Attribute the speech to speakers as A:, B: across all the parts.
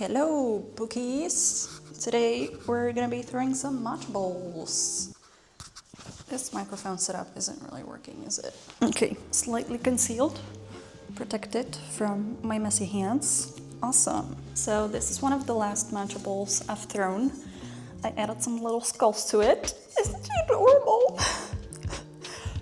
A: Hello, bookies! Today we're gonna be throwing some matcha balls. This microphone setup isn't really working, is it? Okay, slightly concealed, protected from my messy hands. Awesome. So this is one of the last matcha balls I've thrown. I added some little skulls to it. Isn't she adorable?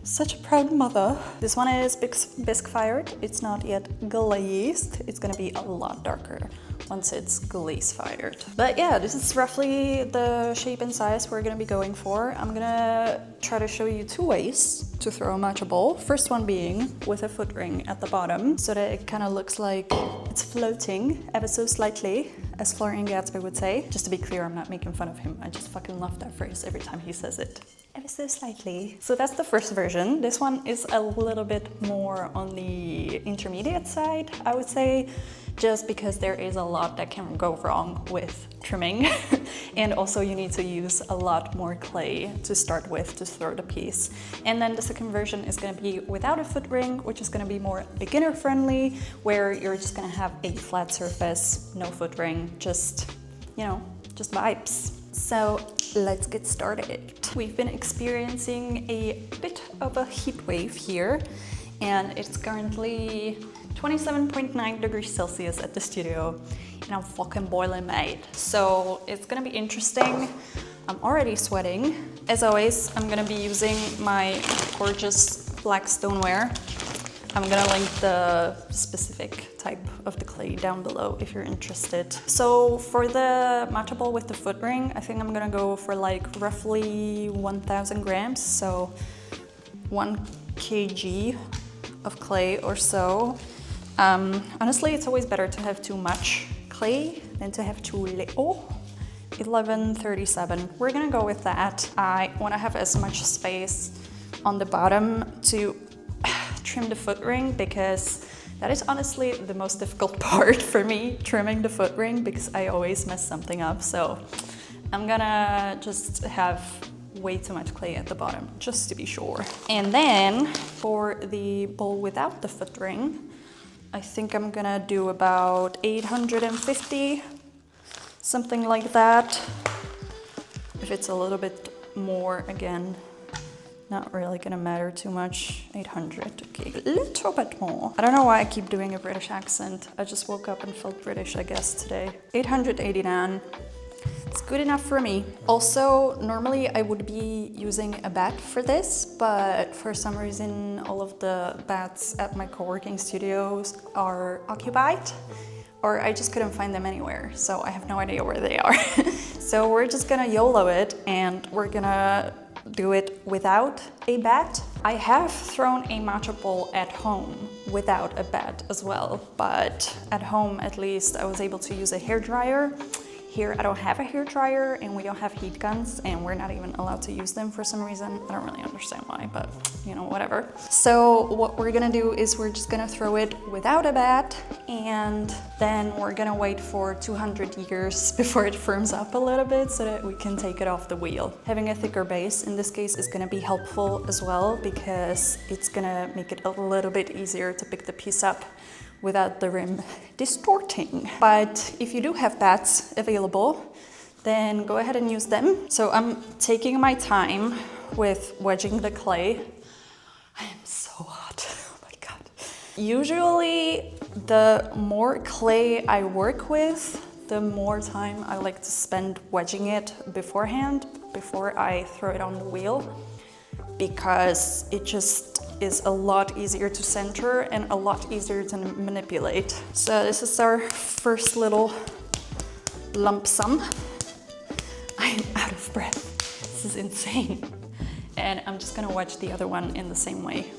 A: Such a proud mother. This one is bisque fired. It's not yet glazed. It's gonna be a lot darker once it's glaze fired. But yeah, this is roughly the shape and size we're gonna be going for. I'm gonna try to show you two ways to throw a matcha ball. First one being with a foot ring at the bottom so that it kind of looks like it's floating ever so slightly, as Florian Gatsby would say. Just to be clear, I'm not making fun of him. I just fucking love that phrase every time he says it. Ever so slightly. So that's the first version. This one is a little bit more on the intermediate side, I would say, just because there is a lot that can go wrong with trimming. And also you need to use a lot more clay to start with to throw the piece. And then the second version is gonna be without a foot ring, which is gonna be more beginner friendly, where you're just gonna have a flat surface, no foot ring, just, you know, just vibes. So let's get started. We've been experiencing a bit of a heat wave here, and it's currently 27.9 degrees Celsius at the studio, and I'm fucking boiling, mate. So it's gonna be interesting. I'm already sweating. As always, I'm gonna be using my gorgeous black stoneware. I'm gonna link the specific type of the clay down below if you're interested. So for the matcha ball with the foot ring, I think I'm gonna go for like roughly 1,000 grams, so 1 kg of clay or so. Honestly, it's always better to have too much clay than to have too little. 1137, we're gonna go with that. I wanna have as much space on the bottom to trim the foot ring, because that is honestly the most difficult part for me, trimming the foot ring, because I always mess something up. So I'm gonna just have way too much clay at the bottom, just to be sure. And then for the bowl without the foot ring, I think I'm gonna do about 850, something like that. If it's a little bit more, again, not really gonna matter too much. 800, okay, a little bit more. I don't know why I keep doing a British accent. I just woke up and felt British, I guess, today. 889, it's good enough for me. Also, normally I would be using a bat for this, but for some reason, all of the bats at my co-working studios are occupied, or I just couldn't find them anywhere. So I have no idea where they are. So we're just gonna YOLO it, and we're gonna do it without a bat. I have thrown a matcha ball at home without a bat as well, but at home at least I was able to use a hairdryer. Here I don't have a hairdryer, and we don't have heat guns, and we're not even allowed to use them for some reason. I don't really understand why, but you know, whatever. So what we're gonna do is we're just gonna throw it without a bat, and then we're gonna wait for 200 years before it firms up a little bit so that we can take it off the wheel. Having a thicker base in this case is gonna be helpful as well, because it's gonna make it a little bit easier to pick the piece up without the rim distorting. But if you do have bats available, then go ahead and use them. So I'm taking my time with wedging the clay. I am so hot, oh my God. Usually the more clay I work with, the more time I like to spend wedging it beforehand, before I throw it on the wheel, because it just is a lot easier to center and a lot easier to manipulate. So this is our first little lump sum. I'm out of breath. This is insane. And I'm just gonna wedge the other one in the same way.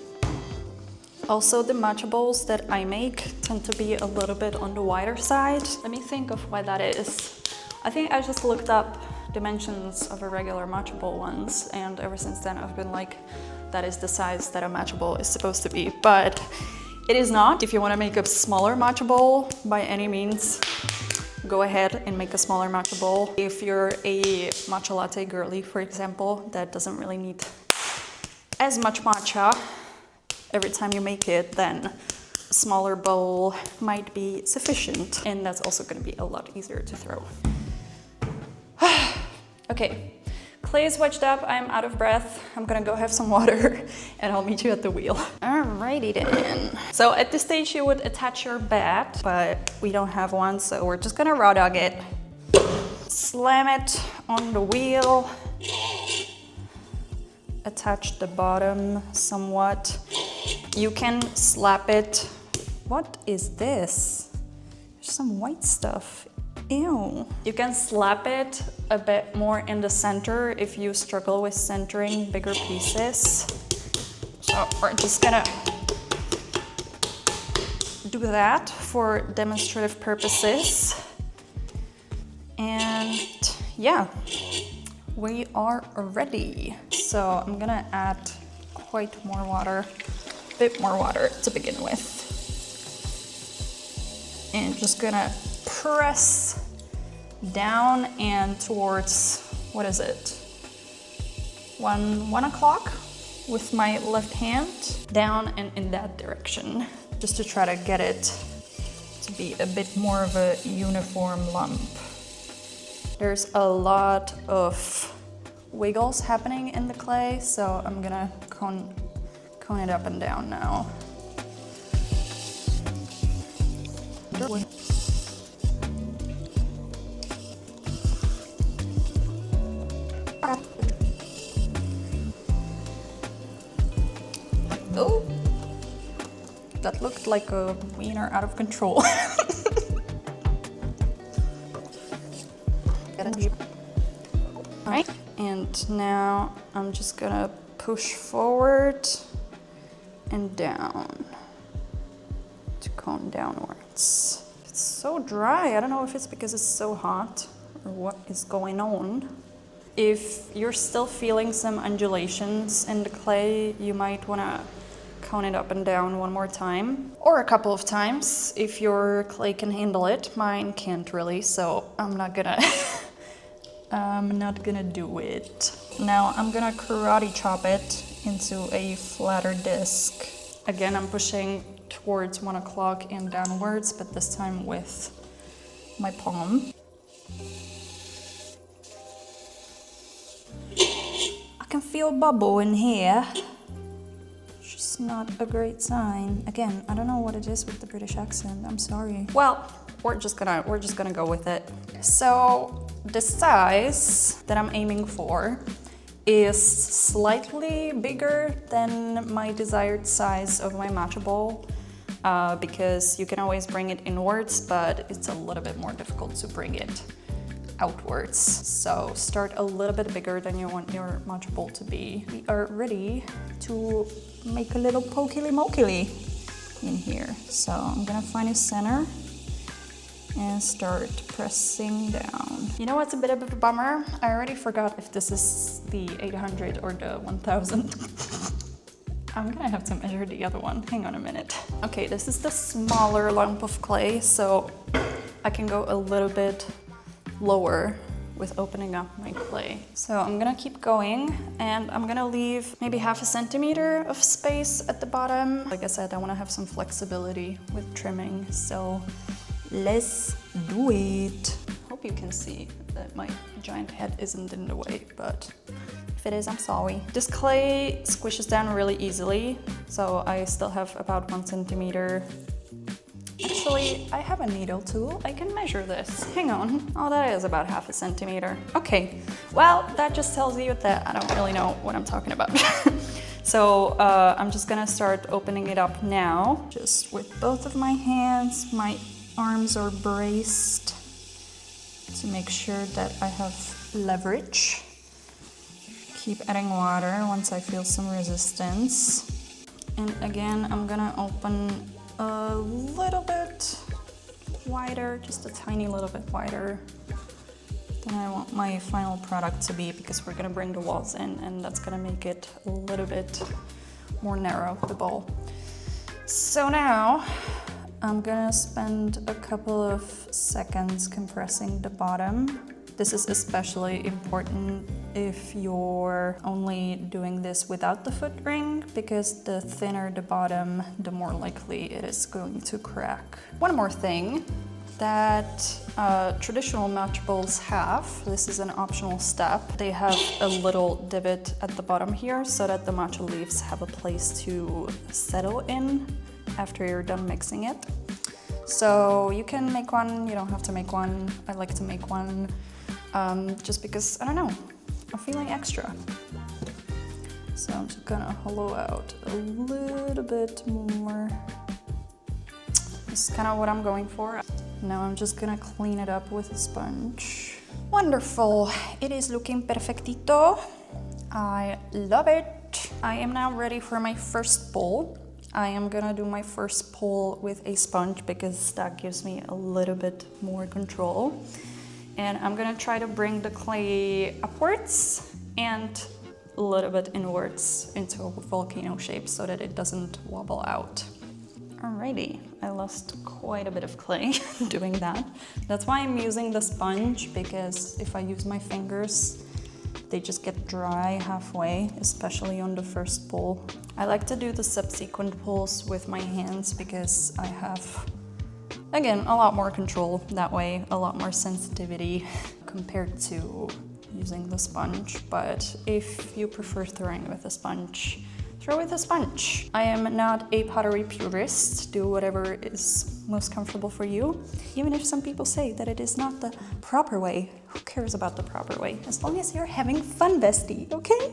A: Also, the matcha bowls that I make tend to be a little bit on the wider side. Let me think of why that is. I think I just looked up dimensions of a regular matcha bowl once, and ever since then I've been like, that is the size that a matcha bowl is supposed to be, but it is not. If you want to make a smaller matcha bowl, by any means, go ahead and make a smaller matcha bowl. If you're a matcha latte girly, for example, that doesn't really need as much matcha every time you make it, then smaller bowl might be sufficient, and that's also going to be a lot easier to throw. Okay, clay is wedged up, I'm out of breath. I'm gonna go have some water and I'll meet you at the wheel. Alrighty then. So at this stage you would attach your bat, but we don't have one, so we're just gonna raw dog it. Slam it on the wheel. Attach the bottom somewhat. You can slap it. What is this? There's some white stuff. Ew. You can slap it a bit more in the center if you struggle with centering bigger pieces. So we're just gonna do that for demonstrative purposes. And yeah, we are ready. So I'm gonna add quite more water, a bit more water to begin with. And just gonna press down and towards, what is it? One o'clock with my left hand, down and in that direction, just to try to get it to be a bit more of a uniform lump. There's a lot of wiggles happening in the clay, so I'm gonna cone it up and down now. Oh, that looked like a wiener out of control. Alright, and now I'm just gonna push forward and down to cone downwards. It's so dry, I don't know if it's because it's so hot or what is going on. If you're still feeling some undulations in the clay, you might wanna cone it up and down one more time, or a couple of times if your clay can handle it. Mine can't really, so I'm not gonna do it. Now I'm gonna karate chop it into a flatter disc. Again, I'm pushing towards 1 o'clock and downwards, but this time with my palm. I can feel bubble in here. Just not a great sign. Again, I don't know what it is with the British accent. I'm sorry. Well, we're just gonna go with it. So the size that I'm aiming for is slightly bigger than my desired size of my matcha bowl, because you can always bring it inwards, but it's a little bit more difficult to bring it outwards. So start a little bit bigger than you want your matcha bowl to be. We are ready to make a little pokily-mokily in here. So I'm gonna find a center and start pressing down. You know what's a bit of a bummer? I already forgot if this is the 800 or the 1000. I'm gonna have to measure the other one. Hang on a minute. Okay, this is the smaller lump of clay, so I can go a little bit lower with opening up my clay. So I'm gonna keep going, and I'm gonna leave maybe 0.5 centimeter of space at the bottom. Like I said, I wanna have some flexibility with trimming, so let's do it. Hope you can see that my giant head isn't in the way, but if it is, I'm sorry. This clay squishes down really easily, so I still have about 1 centimeter. Actually, I have a needle tool. I can measure this. Hang on. Oh, that is about 0.5 centimeter. Okay, well, that just tells you that I don't really know what I'm talking about. So I'm just gonna start opening it up now. Just with both of my hands, my arms are braced to make sure that I have leverage. Keep adding water once I feel some resistance. And again, I'm gonna open a little bit wider, just a tiny little bit wider than I want my final product to be, because we're gonna bring the walls in and that's gonna make it a little bit more narrow, the bowl. So now I'm gonna spend a couple of seconds compressing the bottom. This is especially important if you're only doing this without the foot ring, because the thinner the bottom, the more likely it is going to crack. One more thing that traditional matcha bowls have, this is an optional step, they have a little divot at the bottom here so that the matcha leaves have a place to settle in after you're done mixing it. So you can make one, you don't have to make one. I like to make one just because, I don't know, I'm feeling extra. So I'm just gonna hollow out a little bit more. This is kind of what I'm going for. Now I'm just gonna clean it up with a sponge. Wonderful, it is looking perfectito. I love it. I am now ready for my first bowl. I am gonna do my first pull with a sponge because that gives me a little bit more control. And I'm gonna try to bring the clay upwards and a little bit inwards into a volcano shape so that it doesn't wobble out. Alrighty, I lost quite a bit of clay doing that. That's why I'm using the sponge, because if I use my fingers, they just get dry halfway, especially on the first pull. I like to do the subsequent pulls with my hands because I have, again, a lot more control that way, a lot more sensitivity compared to using the sponge. But if you prefer throwing with a sponge, throw with a sponge. I am not a pottery purist. Do whatever is most comfortable for you. Even if some people say that it is not the proper way, who cares about the proper way? As long as you're having fun, bestie, okay?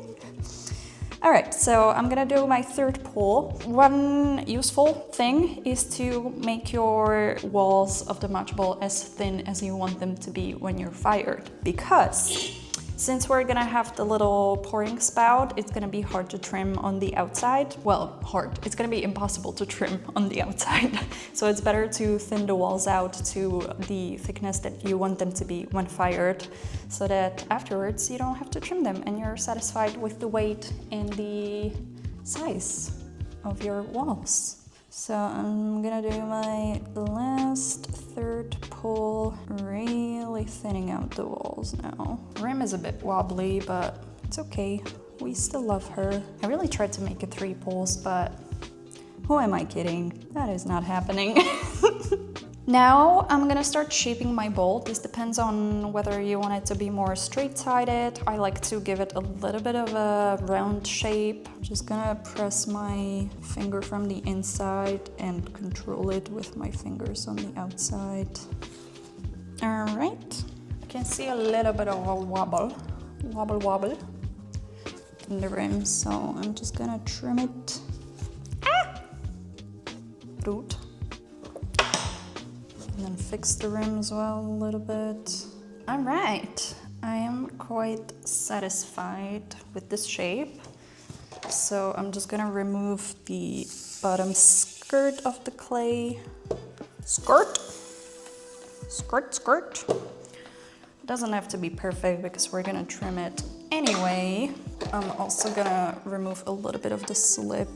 A: All right, so I'm gonna do my third pull. One useful thing is to make your walls of the matcha bowl as thin as you want them to be when you're fired, because since we're gonna have the little pouring spout, it's gonna be hard to trim on the outside. Well, hard. It's gonna be impossible to trim on the outside. So it's better to thin the walls out to the thickness that you want them to be when fired, so that afterwards you don't have to trim them and you're satisfied with the weight and the size of your walls. So I'm gonna do my last third pull, really thinning out the walls now. Rim is a bit wobbly, but it's okay. We still love her. I really tried to make it 3 pulls, but who am I kidding? That is not happening. Now I'm gonna start shaping my bowl. This depends on whether you want it to be more straight-sided. I like to give it a little bit of a round shape. I'm just gonna press my finger from the inside and control it with my fingers on the outside. All right, I can see a little bit of a wobble in the rim, so I'm just gonna trim it. Root. And then fix the rim as well a little bit. All right, I am quite satisfied with this shape. So I'm just gonna remove the bottom skirt of the clay. Skirt. Doesn't have to be perfect because we're gonna trim it anyway. I'm also gonna remove a little bit of the slip.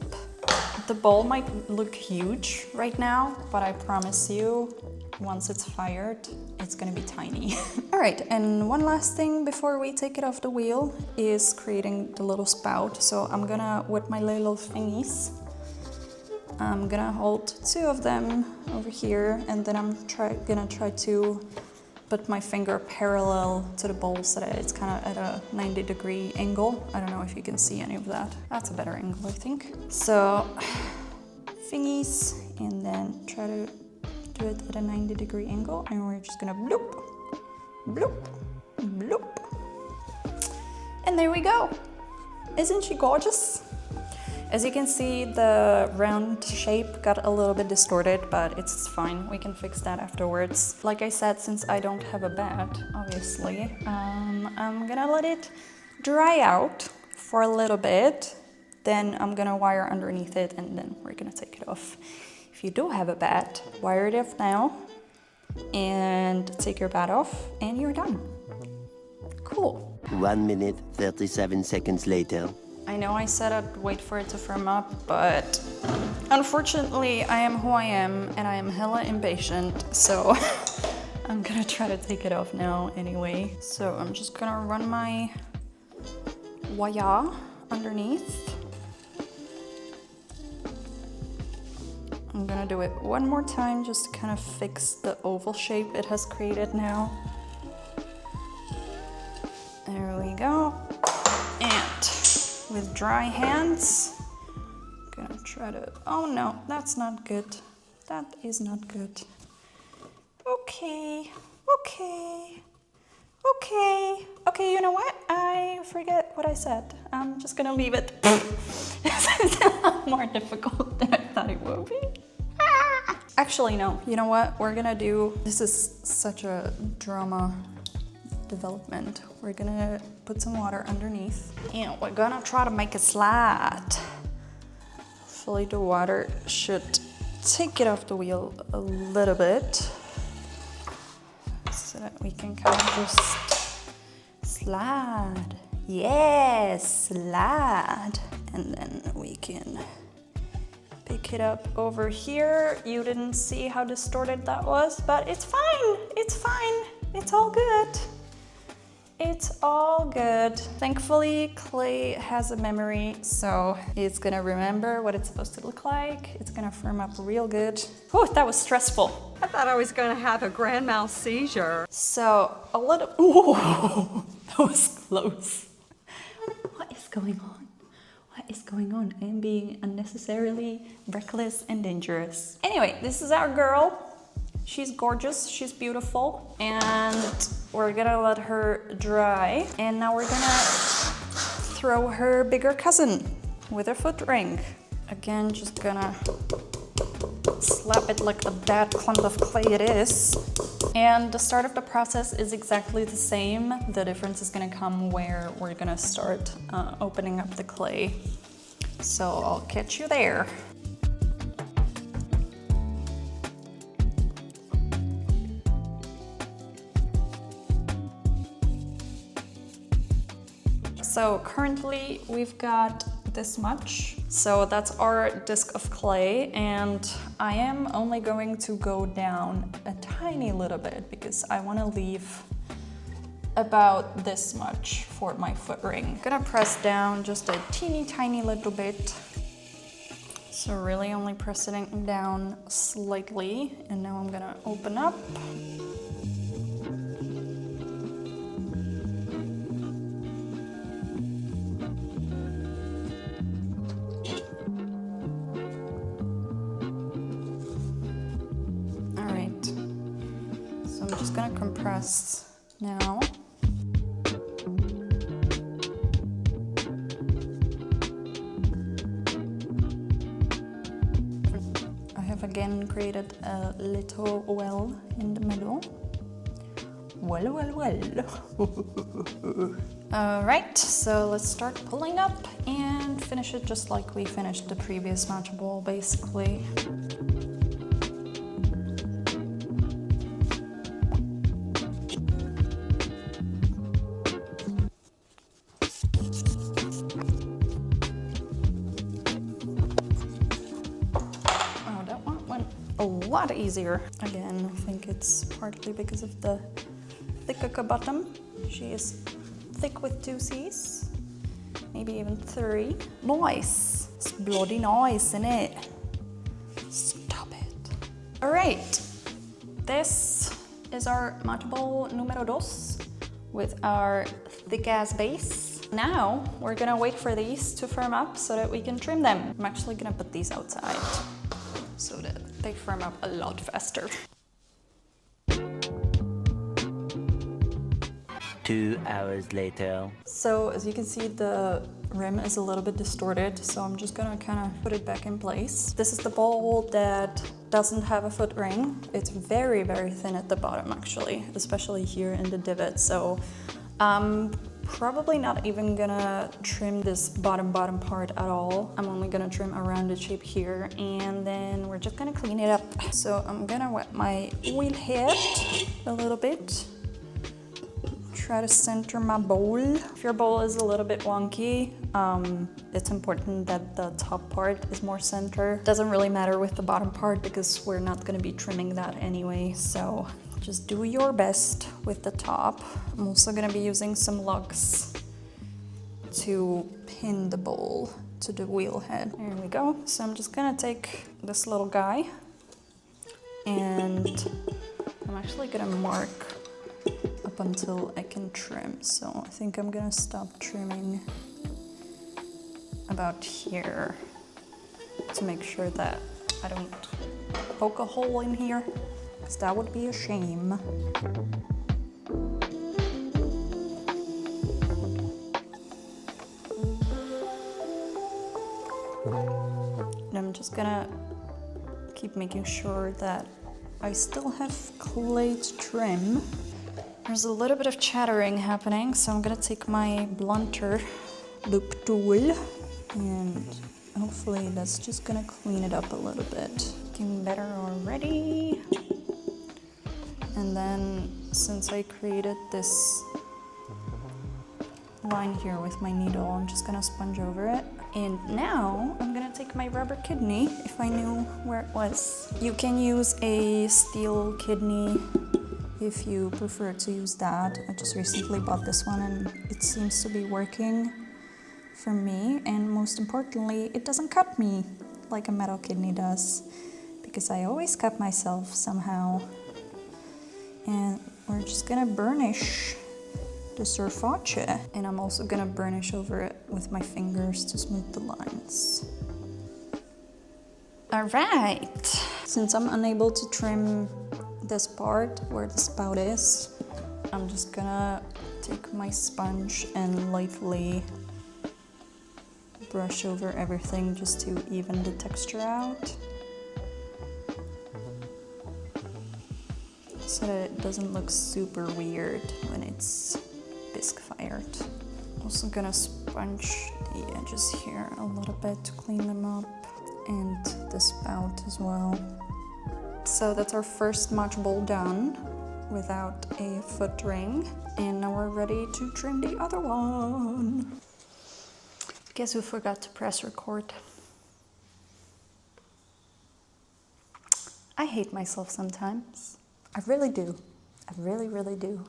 A: The bowl might look huge right now, but I promise you, once it's fired, it's gonna be tiny. All right, and one last thing before we take it off the wheel is creating the little spout. So I'm gonna, with my little thingies, I'm gonna hold 2 of them over here, and then I'm gonna try to put my finger parallel to the bowl so that it's kind of at a 90-degree angle. I don't know if you can see any of that. That's a better angle, I think. So, thingies, and then try to do it at a 90-degree angle, and we're just gonna bloop, bloop, bloop. And there we go. Isn't she gorgeous? As you can see, the round shape got a little bit distorted, but it's fine. We can fix that afterwards. Like I said, since I don't have a bat, obviously, I'm gonna let it dry out for a little bit. Then I'm gonna wire underneath it, and then we're gonna take it off. If you do have a bat, wire it off now and take your bat off, and you're done. Cool.
B: 1 minute, 37 seconds later.
A: I know I said I'd wait for it to firm up, but unfortunately I am who I am, and I am hella impatient, so I'm gonna try to take it off now anyway. So I'm just gonna run my wire underneath. I'm gonna do it one more time just to kind of fix the oval shape it has created now. There we go. And with dry hands, I'm gonna try to, oh no, that's not good. That is not good. Okay, okay, okay. Okay, you know what? I forget what I said. I'm just gonna leave it. It's a lot more difficult than I thought it would be. Actually, no. You know what we're gonna do? This is such a drama development. We're gonna put some water underneath and we're gonna try to make a slide. Hopefully the water should take it off the wheel a little bit so that we can kind of just slide. Yes, slide. And then we can pick it up over here. You didn't see how distorted that was, but it's fine. It's fine. It's all good. It's all good. Thankfully, clay has a memory, so it's gonna remember what it's supposed to look like. It's gonna firm up real good. Oh, that was stressful.
C: I thought I was going to have a grand mal seizure.
A: So a little, ooh, that was close. What is going on? What is going on? I am being unnecessarily reckless and dangerous. Anyway, this is our girl. She's gorgeous, she's beautiful, and we're gonna let her dry. And now we're gonna throw her bigger cousin with her foot ring. Again, just gonna slap it like a bad clump of clay it is. And the start of the process is exactly the same. The difference is gonna come where we're gonna start opening up the clay. So I'll catch you there. So currently we've got this much. So that's our disc of clay, and I am only going to go down a tiny little bit because I want to leave about this much for my foot ring. I'm gonna press down just a teeny tiny little bit. So really only pressing down slightly, and now I'm gonna open up. I'm just gonna compress now. I have again created a little well in the middle. Well, well, well. All right, so let's start pulling up and finish it just like we finished the previous matcha ball, basically. A lot easier. Again, I think it's partly because of the thicker bottom. She is thick with 2 C's, maybe even 3. Nice. It's bloody nice, isn't it? Stop it. All right, this is our matcha ball numero 2 with our thick ass base. Now we're gonna wait for these to firm up so that we can trim them. I'm actually gonna put these outside so that they firm up a lot faster.
B: 2 hours later.
A: So as you can see, the rim is a little bit distorted, so I'm just gonna kind of put it back in place. This is the ball that doesn't have a foot ring. It's very, very thin at the bottom actually, especially here in the divot. So probably not even gonna trim this bottom part at all. I'm only gonna trim around the shape here, and then we're just gonna clean it up. So I'm gonna wet my wheel head a little bit. Try to center my bowl. If your bowl is a little bit wonky, it's important that the top part is more center. Doesn't really matter with the bottom part because we're not gonna be trimming that anyway, so just do your best with the top. I'm also gonna be using some lugs to pin the bowl to the wheel head. There we go. So I'm just gonna take this little guy and I'm actually gonna mark up until I can trim. So I think I'm gonna stop trimming about here to make sure that I don't poke a hole in here, because that would be a shame. And I'm just gonna keep making sure that I still have clay to trim. There's a little bit of chattering happening, so I'm gonna take my blunter loop tool and hopefully that's just gonna clean it up a little bit. Looking better already. And then since I created this line here with my needle, I'm just gonna sponge over it. And now I'm gonna take my rubber kidney, if I knew where it was. You can use a steel kidney if you prefer to use that. I just recently bought this one and it seems to be working for me. And most importantly, it doesn't cut me like a metal kidney does, because I always cut myself somehow. And we're just gonna burnish the surface, and I'm also gonna burnish over it with my fingers to smooth the lines. All right, since I'm unable to trim this part where the spout is, I'm just gonna take my sponge and lightly brush over everything just to even the texture out, so that it doesn't look super weird when it's bisque fired. Also gonna sponge the edges here a little bit to clean them up, and the spout as well. So that's our first matcha bowl done without a foot ring, and now we're ready to trim the other one. Guess who forgot to press record? I hate myself sometimes. I really do. I really, really do.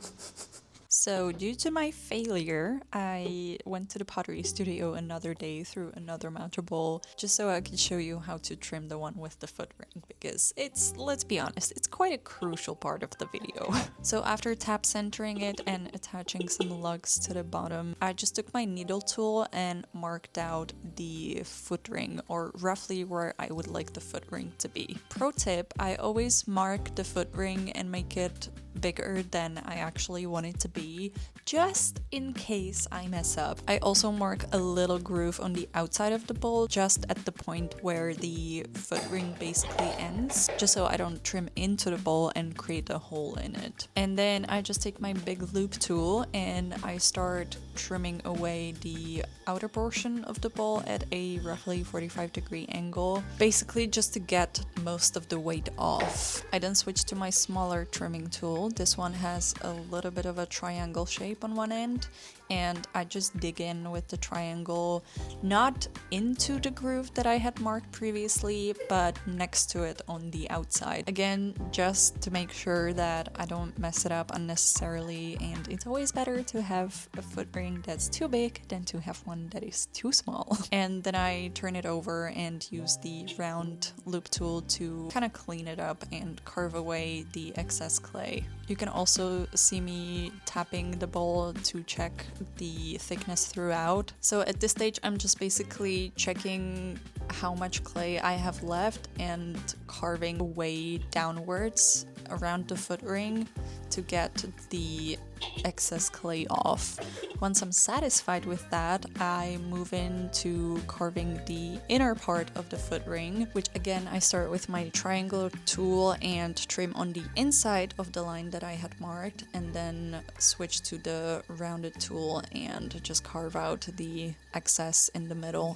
A: So due to my failure, I went to the Pottery studio another day through another matcha bowl just so I could show you how to trim the one with the foot ring, because it's, let's be honest, it's quite a crucial part of the video. So after tap centering it and attaching some lugs to the bottom, I just took my needle tool and marked out the foot ring, or roughly where I would like the foot ring to be. Pro tip, I always mark the foot ring and make it bigger than I actually want it to be, just in case I mess up. I also mark a little groove on the outside of the bowl, just at the point where the foot ring basically ends, just so I don't trim into the bowl and create a hole in it. And then I just take my big loop tool and I start trimming away the outer portion of the bowl at a roughly 45-degree angle, basically just to get most of the weight off. I then switch to my smaller trimming tool. This one has a little bit of a triangle shape on one end, and I just dig in with the triangle, not into the groove that I had marked previously, but next to it on the outside. Again, just to make sure that I don't mess it up unnecessarily, and it's always better to have a foot ring that's too big than to have one that is too small. And then I turn it over and use the round loop tool to kind of clean it up and carve away the excess clay. You can also see me tapping the bowl to check the thickness throughout. So at this stage, I'm just basically checking how much clay I have left and carving away downwards around the foot ring to get the excess clay off. Once I'm satisfied with that, I move into carving the inner part of the foot ring, which again, I start with my triangular tool and trim on the inside of the line that I had marked, and then switch to the rounded tool and just carve out the excess in the middle.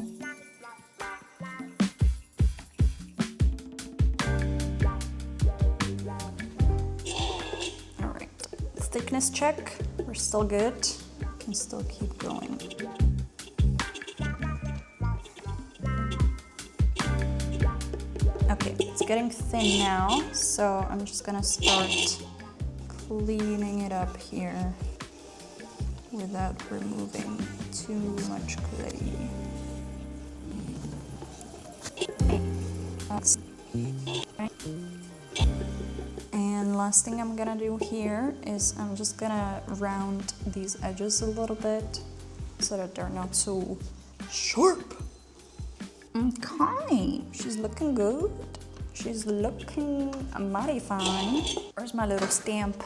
A: Thickness check, we're still good. Can still keep going. Okay, it's getting thin now, so I'm just gonna start cleaning it up here without removing too much clay. And last thing I'm gonna do here is I'm just gonna round these edges a little bit so that they're not so sharp. Okay, she's looking good. She's looking mighty fine. Where's my little stamp?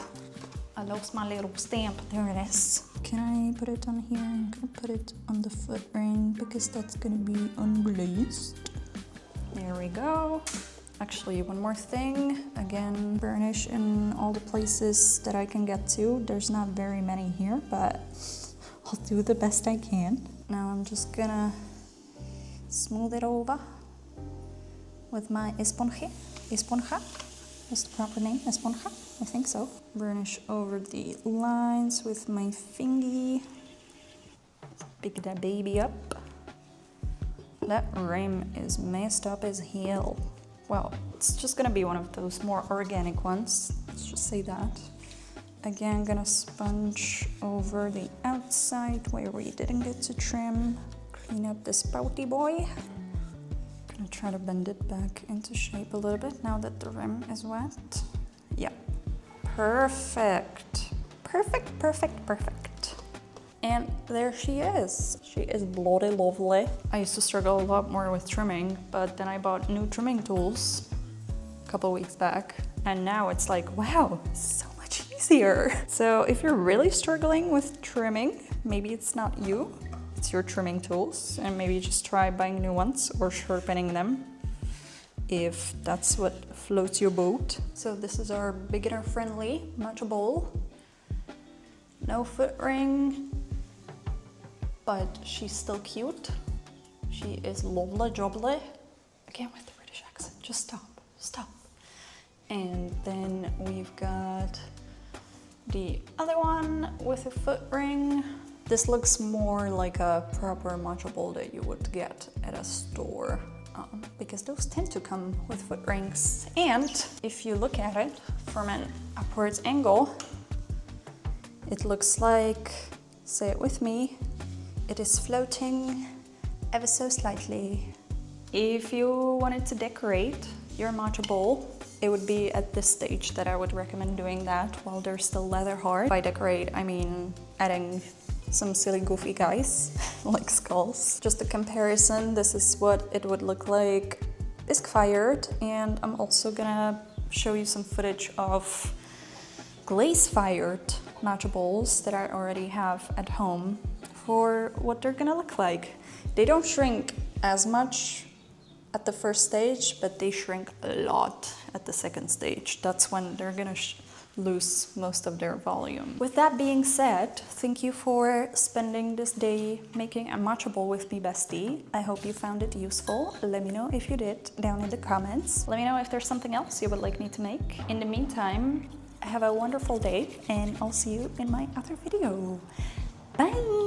A: I lost my little stamp. There it is. Can I put it on here? I'm gonna put it on the foot ring because that's gonna be unglazed. There we go. Actually, one more thing. Again, burnish in all the places that I can get to. There's not very many here, but I'll do the best I can. Now I'm just gonna smooth it over with my esponja. Esponja? Is the proper name? Esponja? I think so. Burnish over the lines with my fingy. Pick that baby up. That rim is messed up as hell. Well, it's just gonna be one of those more organic ones. Let's just say that. Again, gonna sponge over the outside where we didn't get to trim. Clean up this spouty boy. Gonna try to bend it back into shape a little bit now that the rim is wet. Yeah, perfect. Perfect, perfect, perfect. And there she is. She is bloody lovely. I used to struggle a lot more with trimming, but then I bought new trimming tools a couple weeks back, and now it's like, wow, so much easier. So if you're really struggling with trimming, maybe it's not you, it's your trimming tools, and maybe just try buying new ones or sharpening them if that's what floats your boat. So this is our beginner-friendly matcha bowl. No foot ring, but she's still cute. She is lovely jubbly. Again with the British accent, just stop, stop. And then we've got the other one with a foot ring. This looks more like a proper matcha bowl that you would get at a store because those tend to come with foot rings. And if you look at it from an upwards angle, it looks like, say it with me, it is floating ever so slightly. If you wanted to decorate your matcha bowl, it would be at this stage that I would recommend doing that while they're still leather hard. By decorate, I mean adding some silly goofy guys like skulls. Just a comparison, this is what it would look like bisque fired, and I'm also gonna show you some footage of glaze fired matcha bowls that I already have at home for what they're gonna look like. They don't shrink as much at the first stage, but they shrink a lot at the second stage. That's when they're gonna lose most of their volume. With that being said, thank you for spending this day making a matcha bowl with me, bestie. I hope you found it useful. Let me know if you did down in the comments. Let me know if there's something else you would like me to make. In the meantime, have a wonderful day, and I'll see you in my other video. Bye!